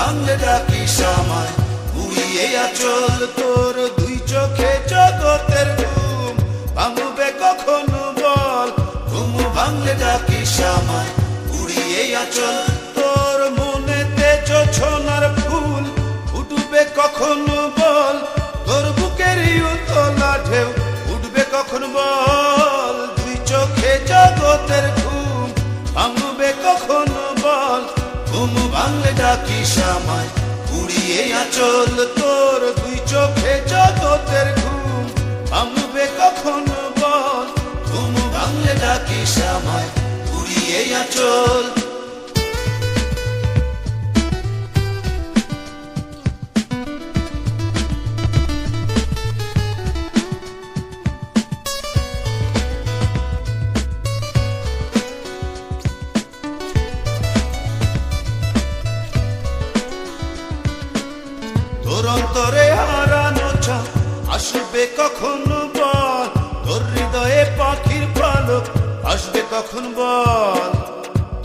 ভাঙলে ডাকিস আমায়, উড়িয়ে আঁচল তোর দুই চোখে জগতের ঘুম ভাঙবে কখন বল, ঘুম ভাঙলে ডাকিস আমায়, উড়িয়ে আঁচল তোর মনেতে জোছনার ফুল উঠবে কখন বল, তোর বুকের উতলা ঢেউ উঠবে কখন বল, দুই চোখে জগতের ঘুম ভাঙবে কখন বল, ঘুম ভাঙলে ডাকিস আমায়, উড়িয়ে আঁচল তোর দুই চোখে জগতের ঘুম ভাঙবে কখন বল, ঘুম ভাঙলে ডাকিস আমায়, উড়িয়ে আঁচল। তোর অন্তরে হারানো চাঁদ আসবে কখন বল, তোর হৃদয়ে পাখির পালক আসবে কখন বল,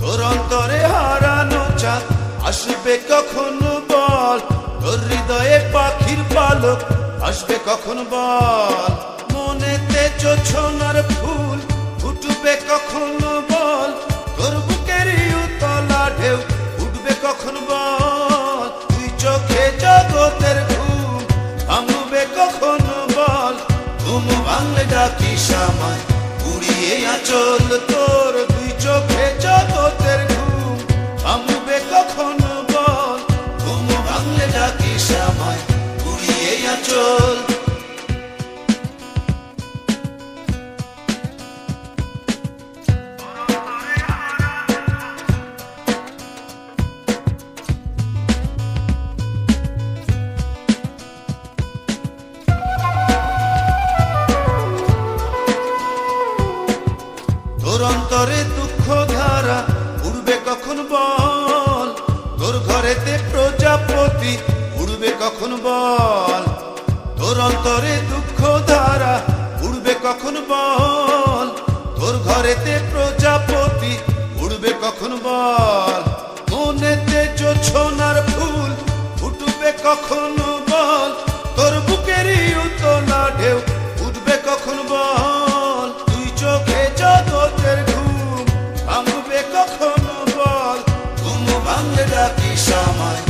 তোর অন্তরে হারানো চাঁদ আসবে কখন বল, তোর হৃদয়ে পাখির পালক আসবে কখন বল, মনেতে জোছনার ফুল ফুটবে কখন বল, তোর বুকের উতলা ঢেউ উঠবে কখন বল, তুই চোখে জগতের ঘুম ভাঙবে কখন বল, ঘুম ভাঙলে ডাকিস আমায়, উড়িয়ে আঁচল তোর দুই চোখে জগতের ঘুম ভাঙবে কখন বল, ঘুম ভাঙলে ডাকিস আমায়, উড়িয়ে আঁচল। তোর অন্তরে দুঃখ ধারা উড়বে কখন বল, তোর ঘরেতে প্রজাপতি উড়বে কখন বল, তোর অন্তরে দুঃখ ধারা উড়বে কখন বল, তোর ঘরেতে প্রজাপতি উড়বে কখন বল, মনেতে জোছনার ফুল ফুটবে কখন বল, তোর বুকের উতলা ঢেউ উঠবে কখন বল, তুই চোখে জগতের ঘুম ভাঙবে কখন বল, ঘুম ভাঙলে ডাকিস আমায়,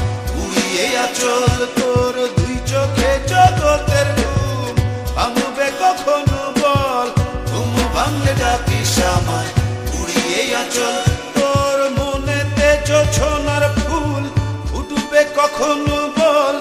উড়িয়ে আঁচল তোর দুই চোখে জগতের ঘুম ভাঙবে কখন বল, ঘুম ভাঙলে ডাকিস আমায়, উড়িয়ে আঁচল তোর মনেতে জোছনার ফুল উঠবে কখন বল,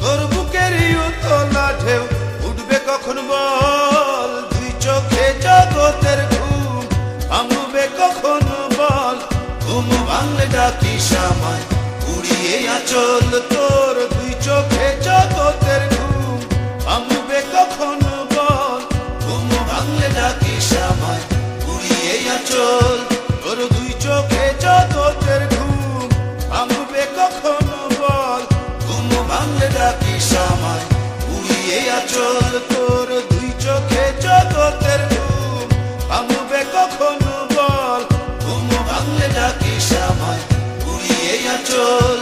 তোর বুকের উতলা ঢেউ উঠবে কখন বল, দুই চোখে জগতের ঘুম ভাঙবে কখন বল, ঘুম ভাঙলে ডাকিস আমায়, উড়িয়ে আঁচল তোর দুই চোখে জগতের ঘুম ভাঙবে কখন বল, ঘুম ভাঙলে ডাকিস আমায়, উড়িয়ে আঁচল তোর দুই চোখে জগতের ঘুম ভাঙবে কখন বল, ঘুম ভাঙলে ডাকিস আমায়, উড়িয়ে আঁচল তোর দুই চোখে জগতের ঘুম ভাঙবে কখন বল, ঘুম ভাঙলে ডাকিস আমায়, উড়িয়ে আঁচল।